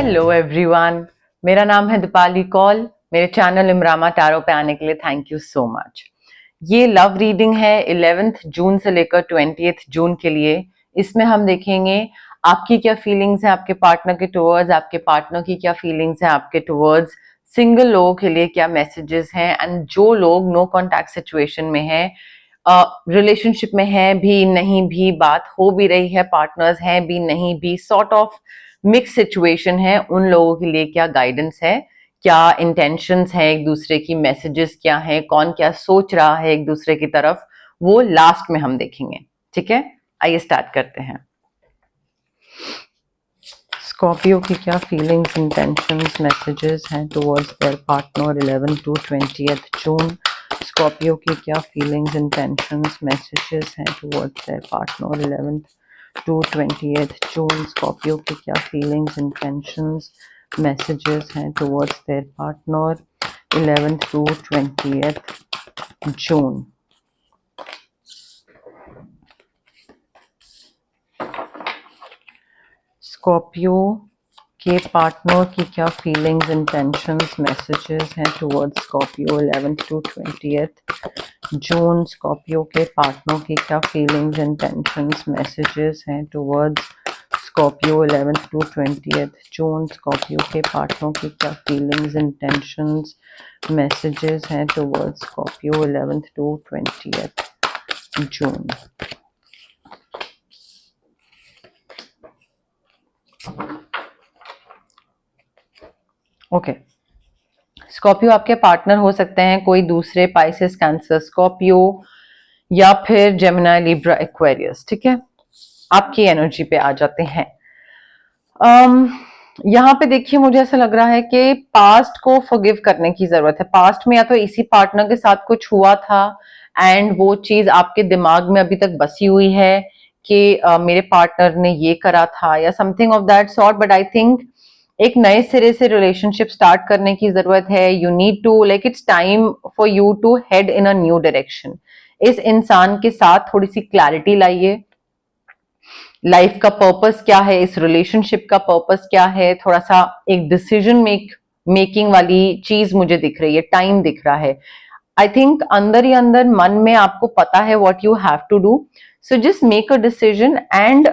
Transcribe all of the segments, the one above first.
Hello everyone, मेरा नाम है दीपाली कौल। मेरे चैनल इमरामा टैरो पे आने के लिए थैंक यू सो मच। ये लव रीडिंग है 11th जून से लेकर 20th जून के लिए। इसमें हम देखेंगे आपकी क्या फीलिंग्स है आपके पार्टनर के टुवर्ड्स, आपके पार्टनर की क्या फीलिंग्स है आपके टुवर्ड्स, सिंगल लोगों के लिए क्या मैसेजेस हैं, एंड जो लोग नो कॉन्टैक्ट सिचुएशन में है, रिलेशनशिप में है भी नहीं भी, बात हो भी रही है, पार्टनर्स हैं भी नहीं भी, सॉर्ट ऑफ मिक्स सिचुएशन है, उन लोगों के लिए क्या गाइडेंस है, क्या इंटेंशंस है एक दूसरे की, मैसेजेस क्या है, कौन क्या सोच रहा है एक दूसरे की तरफ, वो लास्ट में हम देखेंगे। ठीक है, आइए स्टार्ट करते हैं। स्कॉर्पियो की क्या फीलिंग्स, इंटेंशंस, मैसेजेस हैं towards their partner 11 to 20th June. Scorpio की क्या फीलिंग्स, इंटेंशंस, मैसेजेस हैं towards their partner 11th to 20th June. Scorpio की क्या फीलिंग्स, इंटेंशंस, मैसेजेस हैं towards their partner 11th to 20th June. Scorpio के partner की क्या फीलिंग्स, इंटेंशंस, मैसेजेस हैं towards Scorpio 11th to 20th June. Scorpio के partner की क्या फीलिंग्स, इंटेंशंस, मैसेजेस हैं towards Scorpio 11th to 20th June. Scorpio के पार्टनर की क्या फीलिंग्स, इंटेंशंस, मैसेजेस हैं towards Scorpio 11th to 20th June. Okay, Scorpio आपके पार्टनर हो सकते हैं कोई दूसरे, पाइसेस, कैंसर, स्कॉर्पियो या फिर जेमिनी, लिब्रा, एक्वेरियस। ठीक है, आपकी एनर्जी पे आ जाते हैं। यहाँ पे देखिए, मुझे ऐसा लग रहा है कि पास्ट को फॉरगिव करने की जरूरत है। पास्ट में या तो इसी पार्टनर के साथ कुछ हुआ था एंड वो चीज आपके दिमाग में अभी तक बसी हुई है कि मेरे पार्टनर ने ये करा था या something of that sort, but I think एक नए सिरे से रिलेशनशिप स्टार्ट करने की जरूरत है। You need to like it's time for you to head in a new direction. इस इंसान के साथ थोड़ी सी क्लैरिटी लाइए। लाइफ का पर्पस क्या है, इस रिलेशनशिप का पर्पस क्या है, थोड़ा सा एक डिसीजन मेकिंग वाली चीज मुझे दिख रही है, टाइम दिख रहा है। आई थिंक अंदर ही अंदर मन में आपको पता है what you have to do, so just make a decision and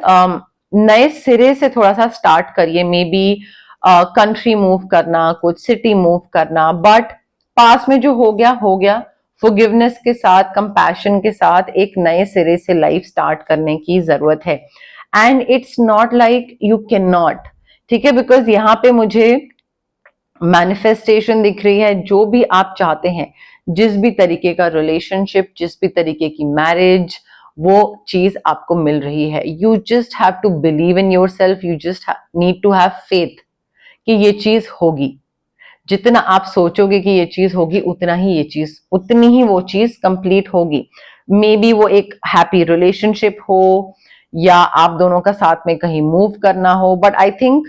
नए सिरे से थोड़ा सा स्टार्ट करिए। मे बी कंट्री मूव करना, कुछ सिटी मूव करना, बट पास में जो हो गया, फॉरगिवनेस के साथ, कंपैशन के साथ एक नए सिरे से लाइफ स्टार्ट करने की जरूरत है। And it's not like you can not, ठीक है, बिकॉज यहाँ पे मुझे मैनिफेस्टेशन दिख रही है। जो भी आप चाहते हैं, जिस भी तरीके का रिलेशनशिप, जिस भी तरीके की मैरिज, वो चीज आपको मिल रही है। You just have to believe in your self, you just need to have faith कि ये चीज होगी। जितना आप सोचोगे कि ये चीज होगी, उतनी ही वो चीज कंप्लीट होगी। मे बी वो एक हैप्पी रिलेशनशिप हो या आप दोनों का साथ में कहीं मूव करना हो, बट आई थिंक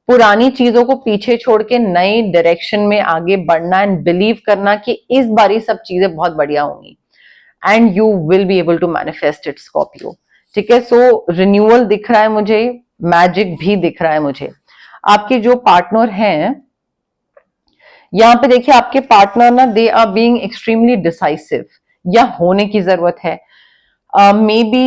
पुरानी चीजों को पीछे छोड़ के नई डायरेक्शन में आगे बढ़ना एंड बिलीव करना कि इस बारी सब चीजें बहुत बढ़िया होंगी and you will be able to manifest it Scorpio. ठीक है, सो रिन्यूअल दिख रहा है मुझे, मैजिक भी दिख रहा है मुझे। आपके जो पार्टनर हैं, यहाँ पे देखिए आपके पार्टनर ना, they are being extremely decisive, या होने की जरूरत है। मे बी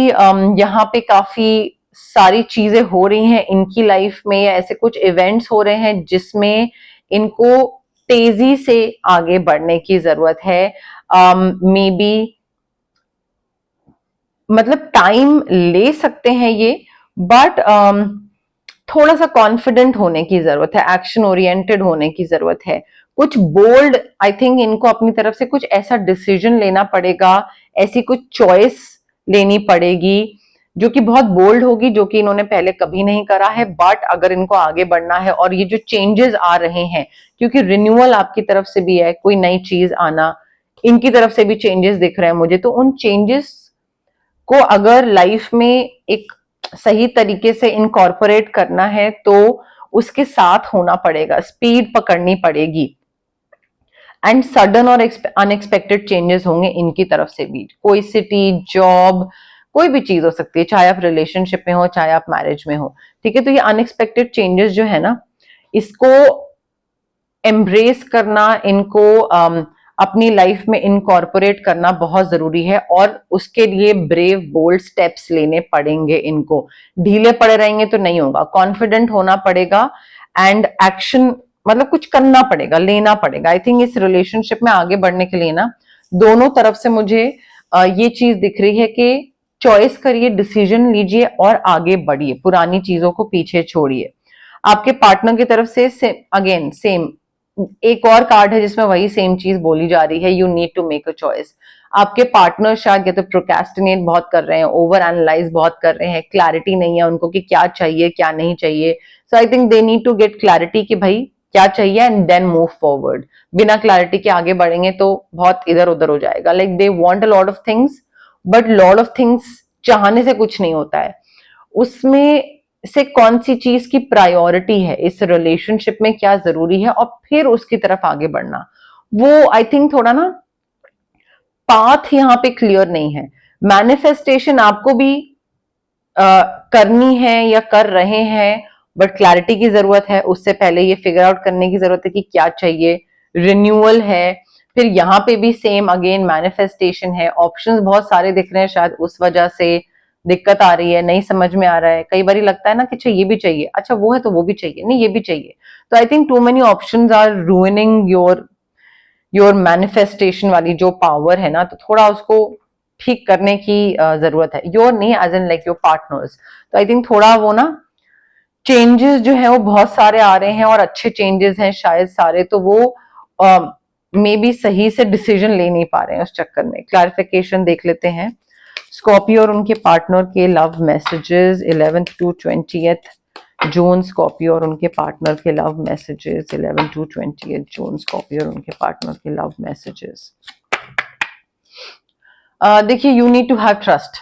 यहाँ पे काफी सारी चीजें हो रही हैं इनकी लाइफ में, या ऐसे कुछ इवेंट्स हो रहे हैं जिसमें इनको तेजी से आगे बढ़ने की जरूरत है। मे बी मतलब टाइम ले सकते हैं ये, बट थोड़ा सा कॉन्फिडेंट होने की जरूरत है, एक्शन ओरिएंटेड होने की जरूरत है। कुछ बोल्ड, आई थिंक इनको अपनी तरफ से कुछ ऐसा डिसीजन लेना पड़ेगा, ऐसी कुछ चॉइस लेनी पड़ेगी जो कि बहुत बोल्ड होगी, जो कि इन्होंने पहले कभी नहीं करा है। बट अगर इनको आगे बढ़ना है, और ये जो चेंजेस आ रहे हैं, क्योंकि रिन्यूअल आपकी तरफ से भी है, कोई नई चीज आना, इनकी तरफ से भी चेंजेस दिख रहे हैं मुझे, तो उन चेंजेस को अगर लाइफ में एक सही तरीके से इनकॉर्पोरेट करना है तो उसके साथ होना पड़ेगा, स्पीड पकड़नी पड़ेगी, एंड सडन और अनएक्सपेक्टेड चेंजेस होंगे इनकी तरफ से भी। कोई सिटी, जॉब, कोई भी चीज हो सकती है, चाहे आप रिलेशनशिप में हो, चाहे आप मैरिज में हो। ठीक है, तो ये अनएक्सपेक्टेड चेंजेस जो है ना, इसको एम्ब्रेस करना, इनको अपनी लाइफ में इनकॉर्पोरेट करना बहुत जरूरी है, और उसके लिए ब्रेव बोल्ड स्टेप्स लेने पड़ेंगे। इनको ढीले पड़े रहेंगे तो नहीं होगा, कॉन्फिडेंट होना पड़ेगा एंड एक्शन, मतलब कुछ करना पड़ेगा, लेना पड़ेगा। आई थिंक इस रिलेशनशिप में आगे बढ़ने के लिए ना दोनों तरफ से मुझे ये चीज दिख रही है कि चॉइस करिए, डिसीजन लीजिए और आगे बढ़िए, पुरानी चीजों को पीछे छोड़िए। आपके पार्टनर की तरफ से अगेन सेम एक और कार्ड है जिसमें वही सेम चीज बोली जा रही है, you need to make a choice. आपके पार्टनर शायद या तो प्रोक्रेस्टिनेट बहुत कर रहे हैं, ओवर एनालाइज बहुत कर रहे हैं, क्लैरिटी नहीं है उनको कि क्या चाहिए क्या नहीं चाहिए। So I think they need to get clarity कि भाई क्या चाहिए एंड देन मूव फॉरवर्ड। बिना क्लैरिटी के आगे बढ़ेंगे तो बहुत इधर उधर हो जाएगा। Like they want a lot of things, but lot of things चाहने से कुछ नहीं होता है, उसमें से कौन सी चीज की प्रायोरिटी है इस रिलेशनशिप में, क्या जरूरी है, और फिर उसकी तरफ आगे बढ़ना। वो आई थिंक थोड़ा ना पाथ यहाँ पे क्लियर नहीं है। मैनिफेस्टेशन आपको भी करनी है या कर रहे हैं, बट क्लैरिटी की जरूरत है। उससे पहले ये फिगर आउट करने की जरूरत है कि क्या चाहिए। रिन्यूअल है, फिर यहाँ पे भी सेम अगेन मैनिफेस्टेशन है। ऑप्शंस बहुत सारे दिख रहे हैं, शायद उस वजह से दिक्कत आ रही है, नहीं समझ में आ रहा है। कई बार लगता है ना कि अच्छा ये भी चाहिए, अच्छा वो है तो वो भी चाहिए, नहीं ये भी चाहिए। तो I think too many options are ruining your manifestation वाली जो पावर है ना, तो थोड़ा उसको ठीक करने की जरूरत है। योर नहीं as in like your partners. तो आई थिंक थोड़ा वो ना चेंजेस जो है वो बहुत सारे आ रहे हैं और अच्छे चेंजेस हैं शायद सारे, तो वो मे बी सही से डिसीजन ले नहीं पा रहे हैं, उस चक्कर में क्लैरिफिकेशन देख लेते हैं। स्कॉर्पियो और उनके पार्टनर के love messages 11th to 20th June, Scorpio और उनके पार्टनर के love messages 11 to 20th June, Scorpio और उनके पार्टनर के लव मैसेजेस। देखिए, you need to have trust.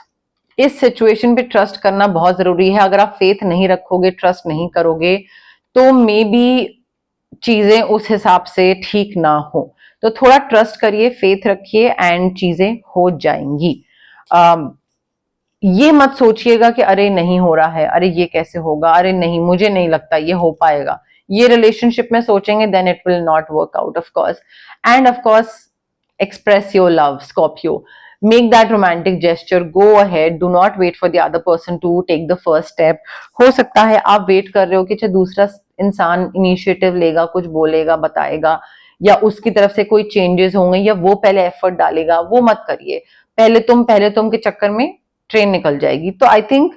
इस सिचुएशन पे ट्रस्ट करना बहुत जरूरी है। अगर आप फेथ नहीं रखोगे, ट्रस्ट नहीं करोगे, तो मे बी चीजें उस हिसाब से ठीक ना हो। तो थोड़ा ट्रस्ट करिए, फेथ रखिए एंड चीजें हो जाएंगी। ये मत सोचिएगा कि अरे नहीं हो रहा है, अरे ये कैसे होगा, अरे नहीं मुझे नहीं लगता ये हो पाएगा। ये रिलेशनशिप में सोचेंगे then it will not work out of course. And of course express your love, Scorpio. Make that romantic gesture, go ahead, do not wait for the other person to take the first step. हो सकता है आप wait कर रहे हो कि अच्छा दूसरा इंसान इनिशिएटिव लेगा, कुछ बोलेगा, बताएगा, या उसकी तरफ से कोई चेंजेस होंगे, या वो पहले एफर्ट डालेगा। वो मत करिए, पहले तुम के चक्कर में ट्रेन निकल जाएगी। तो आई थिंक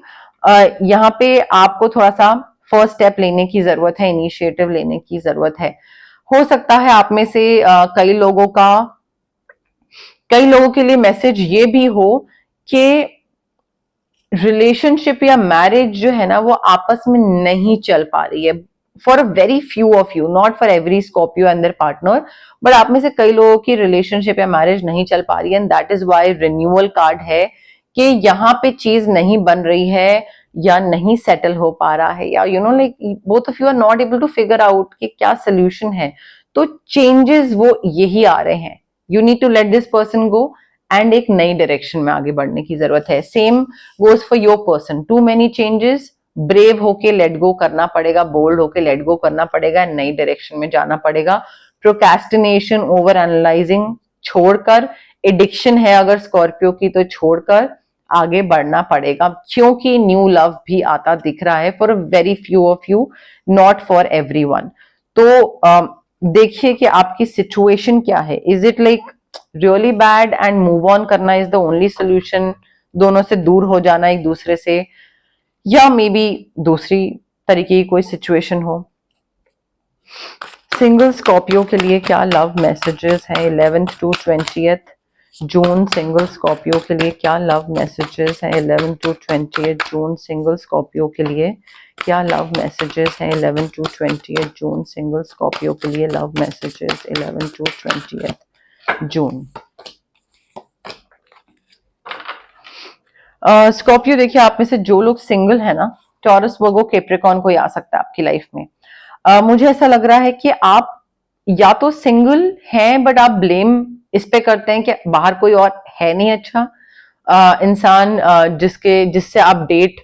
यहाँ पे आपको थोड़ा सा फर्स्ट स्टेप लेने की जरूरत है, इनिशिएटिव लेने की जरूरत है। हो सकता है आप में से कई लोगों के लिए मैसेज ये भी हो कि रिलेशनशिप या मैरिज जो है ना वो आपस में नहीं चल पा रही है। For a very few of you, not for every Scorpio and there partner, but आप में से कई लोगों की रिलेशनशिप या मैरिज नहीं चल पा रही है, and that is why renewal card है कि यहाँ पे चीज नहीं बन रही है या नहीं सेटल हो पा रहा है, या you know like both of you are not able to figure out कि क्या सोल्यूशन है। तो चेंजेस वो यही आ रहे हैं। You need to let this person go and एक नई डायरेक्शन में आगे बढ़ने की जरूरत है। Same goes for your person, too many changes, brave होके लेट गो करना पड़ेगा, बोल्ड होके लेट गो करना पड़ेगा, नई डायरेक्शन में जाना पड़ेगा। प्रोक्रेस्टिनेशन, ओवर एनालाइजिंग छोड़कर, एडिक्शन है अगर स्कॉर्पियो की तो छोड़कर आगे बढ़ना पड़ेगा, क्योंकि न्यू लव भी आता दिख रहा है for a very few of you, not for everyone. तो देखिए कि आपकी सिचुएशन क्या है। Is it like really bad and move on करना इज द ओनली सोल्यूशन, दोनों से दूर हो जाना एक दूसरे से, या मे बी दूसरी तरीके की कोई सिचुएशन हो। सिंगल स्कॉर्पियो के लिए क्या लव मैसेजेस हैं 11th to 20th June, single Scorpio के लिए क्या लव मैसेजेस हैं 11th to 20th June, single Scorpio के लिए क्या लव मैसेजेस हैं 11th to 20th June, single Scorpio के लिए love messages 11th to 20th June. Scorpio देखिए, आप में से जो लोग सिंगल है ना, टॉरस, वर्गो, कैप्रिकॉर्न कोई आ सकता है आपकी लाइफ में। मुझे ऐसा लग रहा है कि आप या तो सिंगल हैं बट आप ब्लेम इस पे करते हैं कि बाहर कोई और है नहीं अच्छा इंसान जिससे आप डेट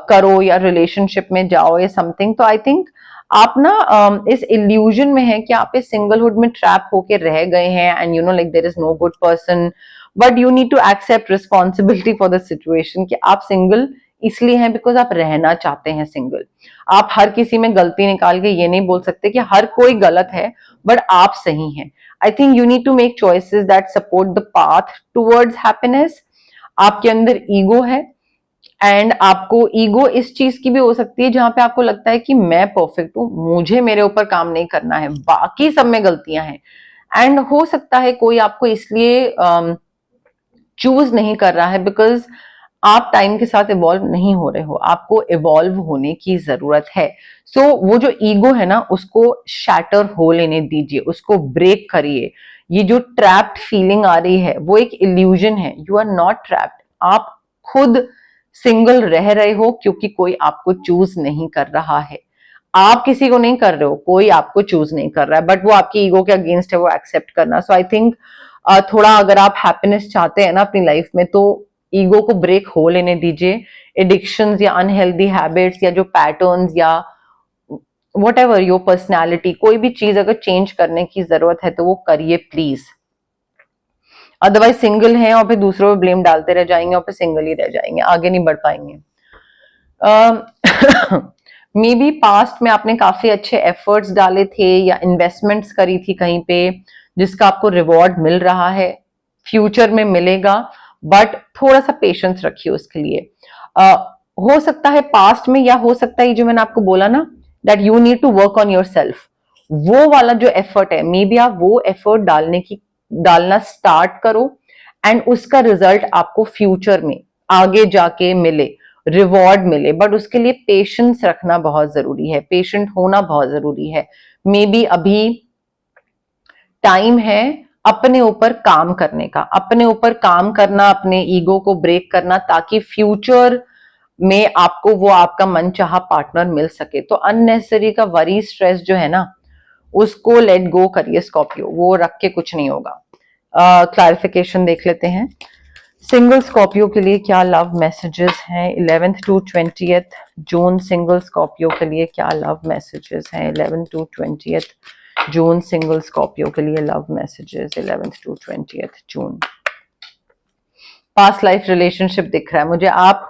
करो या रिलेशनशिप में जाओ या समथिंग। तो आई थिंक आप ना इस इल्यूजन में हैं कि आप इस सिंगलहुड में ट्रैप होके रह गए हैं and you know like there is no good person, but you need to accept responsibility for the situation कि आप सिंगल इसलिए हैं बिकॉज आप रहना चाहते हैं सिंगल। आप हर किसी में गलती निकाल के ये नहीं बोल सकते कि हर कोई गलत है बट आप सही हैं। I think you need to make choices that support the path towards happiness. आपके अंदर ईगो है एंड आपको ईगो इस चीज की भी हो सकती है जहां पे आपको लगता है कि मैं परफेक्ट हूं, मुझे मेरे ऊपर काम नहीं करना है, बाकी सब में गलतियां हैं। एंड हो सकता है कोई आपको इसलिए चूज नहीं कर रहा है बिकॉज आप टाइम के साथ इवॉल्व नहीं हो रहे हो, आपको इवॉल्व होने की जरूरत है। सो वो जो ईगो है ना उसको शैटर हो लेने दीजिए, उसको ब्रेक करिए। ये जो ट्रैप्ड फीलिंग आ रही है वो एक इल्यूजन है, यू आर नॉट ट्रैप्ड। आप खुद सिंगल रह रहे हो क्योंकि कोई आपको चूज नहीं कर रहा है। आप किसी को नहीं कर रहे हो, कोई आपको चूज नहीं कर रहा है, बट वो आपकी ईगो के अगेंस्ट है, वो एक्सेप्ट करना। सो आई थिंक थोड़ा अगर आप हैप्पीनेस चाहते हैं ना अपनी लाइफ में तो ईगो को ब्रेक हो लेने दीजिए। एडिक्शंस या अनहेल्दी हैबिट्स या जो पैटर्न्स या वट एवर योर पर्सनैलिटी, कोई भी चीज अगर चेंज करने की जरूरत है तो वो करिए प्लीज। अदरवाइज सिंगल हैं और फिर दूसरों पे ब्लेम डालते रह जाएंगे और फिर सिंगल ही रह जाएंगे, आगे नहीं बढ़ पाएंगे। मे बी पास्ट में आपने काफी अच्छे एफर्ट्स डाले थे या इन्वेस्टमेंट्स करी थी कहीं पे जिसका आपको रिवॉर्ड मिल रहा है, फ्यूचर में मिलेगा, बट थोड़ा सा पेशेंस रखिए उसके लिए। हो सकता है पास्ट में, या हो सकता है जो मैंने आपको बोला ना that you need to work on yourself, वो वाला जो एफर्ट है मे बी आप वो एफर्ट डालना स्टार्ट करो एंड उसका रिजल्ट आपको फ्यूचर में आगे जाके मिले, रिवॉर्ड मिले। बट उसके लिए पेशेंस रखना बहुत जरूरी है, पेशेंट होना बहुत जरूरी है। मे बी अभी टाइम है अपने ऊपर काम करने का, अपने ऊपर काम करना, अपने ईगो को ब्रेक करना, ताकि फ्यूचर में आपको वो आपका मनचाहा पार्टनर मिल सके। तो अननेसेसरी का वरी स्ट्रेस जो है ना उसको लेट गो करिए स्कॉर्पियो, वो रख के कुछ नहीं होगा। क्लैरिफिकेशन देख लेते हैं सिंगल स्कॉर्पियो के लिए क्या लव मैसेजेस हैं 11th to 20th June. Single Scorpio के लिए क्या लव मैसेजेस हैं 11th to 20th June. Single Scorpio के लिए love messages 11th to 20th June. Past life relationship दिख रहा है मुझे, आप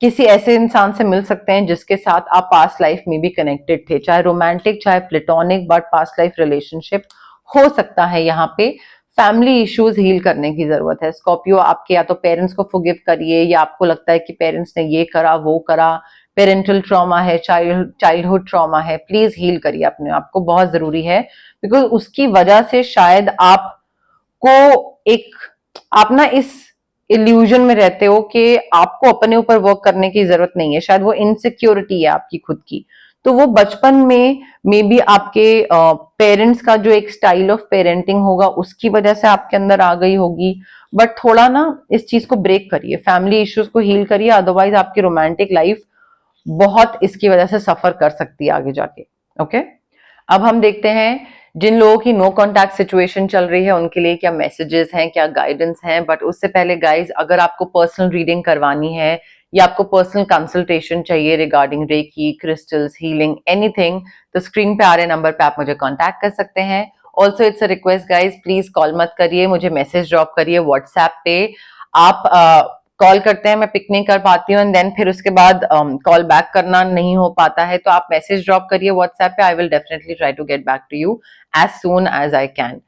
किसी ऐसे इंसान से मिल सकते हैं जिसके साथ आप पास्ट लाइफ में भी कनेक्टेड थे, चाहे रोमांटिक चाहे platonic, but past life relationship हो सकता है। यहाँ पे फैमिली इश्यूज हील करने की जरूरत है स्कॉर्पियो। आपके या तो पेरेंट्स को फॉरगिव करिए, या आपको लगता है कि पेरेंट्स ने ये करा वो करा, पेरेंटल ट्रॉमा है, चाइल्डहुड ट्रॉमा है, प्लीज हील करिए अपने आप को, बहुत जरूरी है। बिकॉज उसकी वजह से शायद आपको आप ना इस इल्यूजन में रहते हो कि आपको अपने ऊपर वर्क करने की जरूरत नहीं है, शायद वो इनसिक्योरिटी है आपकी खुद की। तो वो बचपन में मे बी आपके पेरेंट्स का जो एक स्टाइल ऑफ पेरेंटिंग होगा उसकी वजह से आपके अंदर आ गई होगी। बट थोड़ा ना इस चीज को ब्रेक करिए, फैमिली इश्यूज को हील करिए, अदरवाइज आपकी रोमांटिक लाइफ बहुत इसकी वजह से सफर कर सकती है आगे जाके। ओके, अब हम देखते हैं जिन लोगों की नो कॉन्टैक्ट सिचुएशन चल रही है उनके लिए क्या मैसेजेस हैं, क्या गाइडेंस हैं। बट उससे पहले गाइज, अगर आपको पर्सनल रीडिंग करवानी है या आपको पर्सनल कंसल्टेशन चाहिए regarding reiki, crystals, healing, anything, तो स्क्रीन पे आ रहे नंबर पे आप मुझे कांटेक्ट कर सकते हैं। Also it's a request guys, please call मत करिए, मुझे मैसेज ड्रॉप करिए व्हाट्सएप पे। आप कॉल करते हैं मैं पिक नहीं कर पाती हूँ एंड देन फिर उसके बाद कॉल बैक करना नहीं हो पाता है, तो आप मैसेज ड्रॉप करिए व्हाट्सएप पे। I will definitely try to get back to you as soon as I can.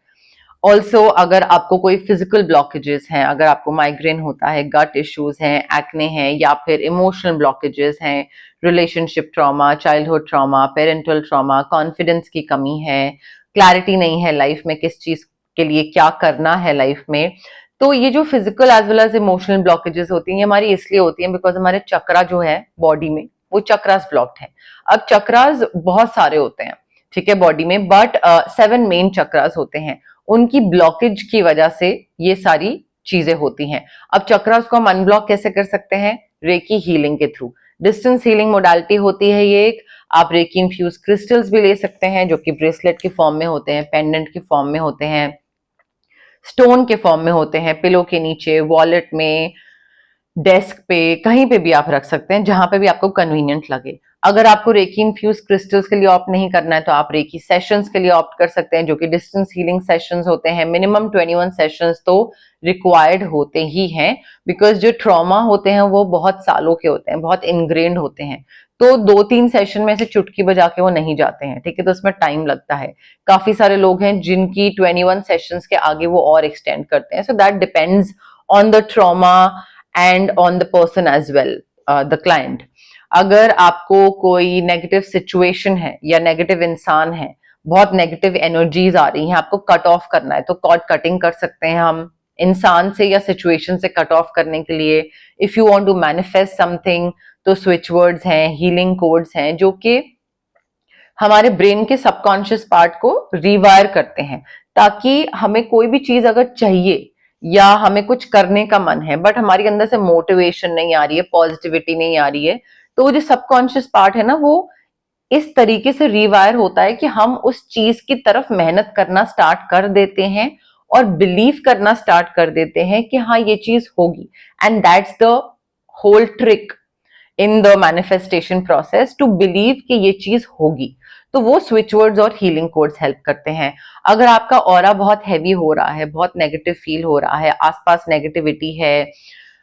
Also अगर आपको कोई फिजिकल ब्लॉकेजेस हैं, अगर आपको माइग्रेन होता है, गट इश्यूज हैं, एक्ने हैं, या फिर इमोशनल ब्लॉकेजेस हैं, relationship trauma, childhood trauma, parental trauma, confidence की कमी है, क्लैरिटी नहीं है लाइफ में किस चीज के लिए क्या करना है लाइफ में, तो ये जो physical as well as emotional blockages होती हैं ये हमारी इसलिए होती हैं बिकॉज हमारे चक्रा जो है बॉडी में वो चक्रास ब्लॉक्ड है। अब चक्रास बहुत सारे होते हैं, ठीक है, बॉडी में, बट 7 मेन चक्रास होते हैं, उनकी ब्लॉकेज की वजह से ये सारी चीजें होती हैं। अब चक्रास को हम अनब्लॉक कैसे कर सकते हैं? रेकी हीलिंग के थ्रू। डिस्टेंस हीलिंग मोडालिटी होती है ये एक। आप रेकी इन्फ्यूज क्रिस्टल्स भी ले सकते हैं जो कि ब्रेसलेट के फॉर्म में होते हैं, पेंडेंट के फॉर्म में होते हैं, स्टोन के फॉर्म में होते हैं, पिलो के नीचे, वॉलेट में, डेस्क पे, कहीं पे भी आप रख सकते हैं जहां पे भी आपको कन्वीनियंट लगे। अगर आपको रेकी इन्फ्यूज क्रिस्टल्स के लिए ऑप्ट नहीं करना है तो आप रेकी सेशंस के लिए ऑप्ट कर सकते हैं, जो कि डिस्टेंस हीलिंग सेशंस होते हैं। मिनिमम 21 सेशंस तो रिक्वायर्ड होते ही हैं, बिकॉज जो ट्रॉमा होते हैं वो बहुत सालों के होते हैं, बहुत इनग्रेन्ड होते हैं। तो 2-3 सेशन में से चुटकी बजा के वो नहीं जाते हैं, ठीक है, तो उसमें टाइम लगता है। काफी सारे लोग हैं जिनकी 21 सेशंस के आगे वो और एक्सटेंड करते हैं। So that depends on the trauma and on the person as well, the client. अगर आपको कोई नेगेटिव सिचुएशन है या नेगेटिव इंसान है, बहुत नेगेटिव एनर्जीज आ रही हैं, आपको कट ऑफ करना है, तो कॉर्ड कटिंग कर सकते हैं हम इंसान से या सिचुएशन से कट ऑफ करने के लिए। If you want to manifest something तो स्विच वर्ड्स हैं, हीलिंग कोड्स हैं, जो कि हमारे ब्रेन के सबकॉन्शियस पार्ट को रिवायर करते हैं, ताकि हमें कोई भी चीज अगर चाहिए या हमें कुछ करने का मन है बट हमारी अंदर से मोटिवेशन नहीं आ रही है, पॉजिटिविटी नहीं आ रही है, तो वो जो सबकॉन्शियस पार्ट है ना, वो इस तरीके से रिवायर होता है कि हम उस चीज की तरफ मेहनत करना स्टार्ट कर देते हैं और बिलीव करना स्टार्ट कर देते हैं कि हाँ ये चीज होगी। And that's the whole trick in the manifestation process, to believe कि ये चीज होगी। तो वो स्विच वर्ड्स और हीलिंग कोड्स हेल्प करते हैं। अगर आपका ऑरा बहुत हैवी हो रहा है, बहुत नेगेटिव फील हो रहा है, आसपास नेगेटिविटी है,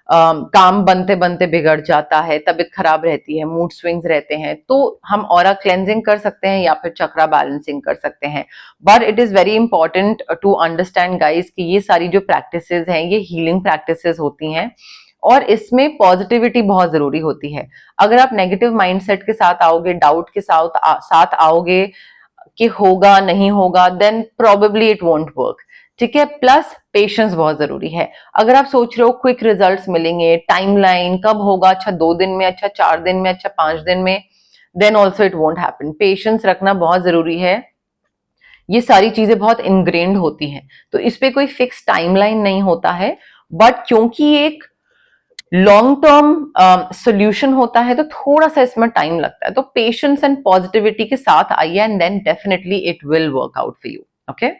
काम बनते बनते बिगड़ जाता है, तबीयत खराब रहती है, मूड स्विंग्स रहते हैं, तो हम ऑरा क्लेंजिंग कर सकते हैं या फिर चक्रा बैलेंसिंग कर सकते हैं। But it is very important to understand guys कि ये सारी जो प्रैक्टिसेस हैं ये हीलिंग प्रैक्टिसेस होती हैं और इसमें पॉजिटिविटी बहुत जरूरी होती है। अगर आप नेगेटिव माइंडसेट के साथ आओगे, डाउट के साथ आओगे कि होगा नहीं होगा, then probably it won't work, ठीक है। प्लस पेशेंस बहुत जरूरी है। अगर आप सोच रहे हो क्विक रिजल्ट्स मिलेंगे, टाइमलाइन कब होगा, अच्छा 2 दिन में, अच्छा 4 दिन में, अच्छा 5 दिन में, then also it won't happen. Patience रखना बहुत जरूरी है। ये सारी चीजें बहुत इनग्रेन्ड होती हैं, तो इस पे कोई फिक्स टाइमलाइन नहीं होता है, बट क्योंकि एक लॉन्ग टर्म सोल्यूशन होता है तो थोड़ा सा इसमें टाइम लगता है। तो पेशेंस एंड पॉजिटिविटी के साथ आइए and then definitely it will work out for you. Okay,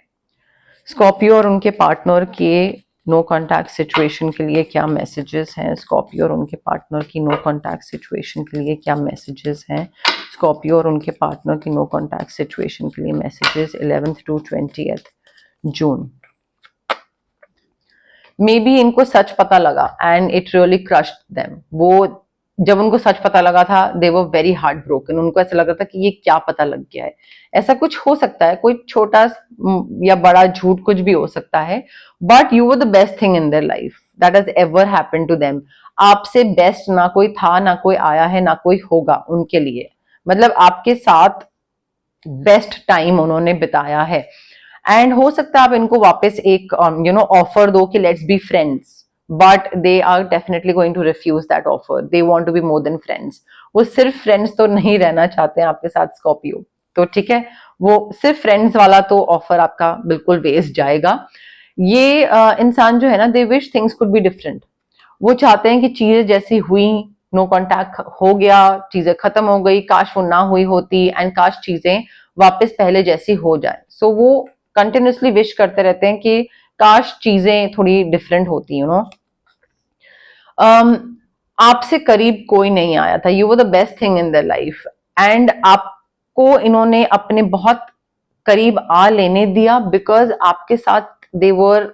Scorpio और उनके पार्टनर के नो कॉन्टैक्ट सिचुएशन के लिए क्या मैसेजेस हैं? स्कॉर्पियो और उनके पार्टनर की नो कॉन्टैक्ट सिचुएशन के लिए क्या मैसेजेस हैं? स्कॉर्पियो और उनके पार्टनर की नो कॉन्टैक्ट सिचुएशन के लिए messages 11th to 20th June. May be इनको सच पता लगा and it really crushed them. वो जब उनको सच पता लगा था, दे वर वेरी हार्ट ब्रोकन। उनको ऐसा लगा था कि ये क्या पता लग गया है। ऐसा कुछ हो सकता है, कोई छोटा या बड़ा झूठ कुछ भी हो सकता है, but you were the best thing in their life that has ever happened to them. आपसे बेस्ट ना कोई था, ना कोई आया है, ना कोई होगा उनके लिए। मतलब आपके साथ बेस्ट टाइम उन्होंने बिताया है। एंड हो सकता है आप इनको वापस एक ऑफर दो कि let's be friends, but they are definitely going to refuse that offer. They want to be more than friends. वो सिर्फ फ्रेंड्स तो नहीं रहना चाहते हैं आपके साथ स्कॉर्पियो, तो ठीक है, वो सिर्फ फ्रेंड्स वाला तो ऑफर आपका बिल्कुल वेस्ट जाएगा। ये इंसान जो है ना, they wish things could be different. वो चाहते हैं कि चीजें जैसी हुई, नो कॉन्टैक्ट हो गया, चीजें खत्म हो गई, काश वो ना हुई होती, एंड काश चीजें वापस पहले जैसी हो जाए। सो वो कंटिन्यूसली विश करते रहते हैं कि काश चीजें थोड़ी डिफरेंट होती, यू नो। आपसे करीब कोई नहीं आया था, you were the best thing in their life, and आपको इन्होंने अपने बहुत करीब आ लेने दिया बिकॉज आपके साथ दे वर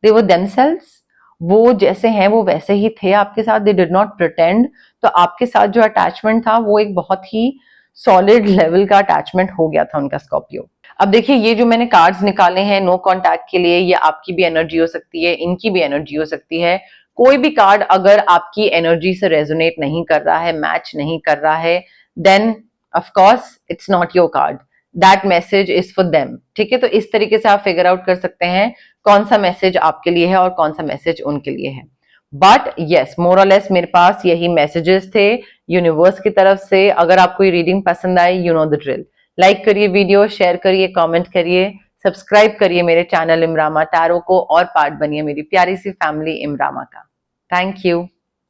देमसेल्व्स। वो जैसे हैं वो वैसे ही थे आपके साथ, दे डिड नॉट प्रिटेंड। तो आपके साथ जो अटैचमेंट था वो एक बहुत ही सॉलिड लेवल का अटैचमेंट हो गया था उनका स्कॉर्पियो। अब देखिए, ये जो मैंने कार्ड्स निकाले हैं नो कॉन्टैक्ट के लिए, ये आपकी भी एनर्जी हो सकती है, इनकी भी एनर्जी हो सकती है। कोई भी कार्ड अगर आपकी एनर्जी से रेजोनेट नहीं कर रहा है, मैच नहीं कर रहा है, then of course it's not your card, that message is for them, ठीक है। तो इस तरीके से आप फिगर आउट कर सकते हैं कौन सा मैसेज आपके लिए है और कौन सा मैसेज उनके लिए है। बट यस, मोर और लेस मेरे पास यही मैसेजेस थे यूनिवर्स की तरफ से। अगर आपको ये रीडिंग पसंद आई, you know the drill. Like करिए वीडियो, शेयर करिए, कमेंट करिए, सब्सक्राइब करिए मेरे चैनल इमरामा टैरो को और पार्ट बनिए मेरी प्यारी सी फैमिली इमरामा का। Thank you,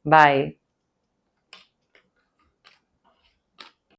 bye.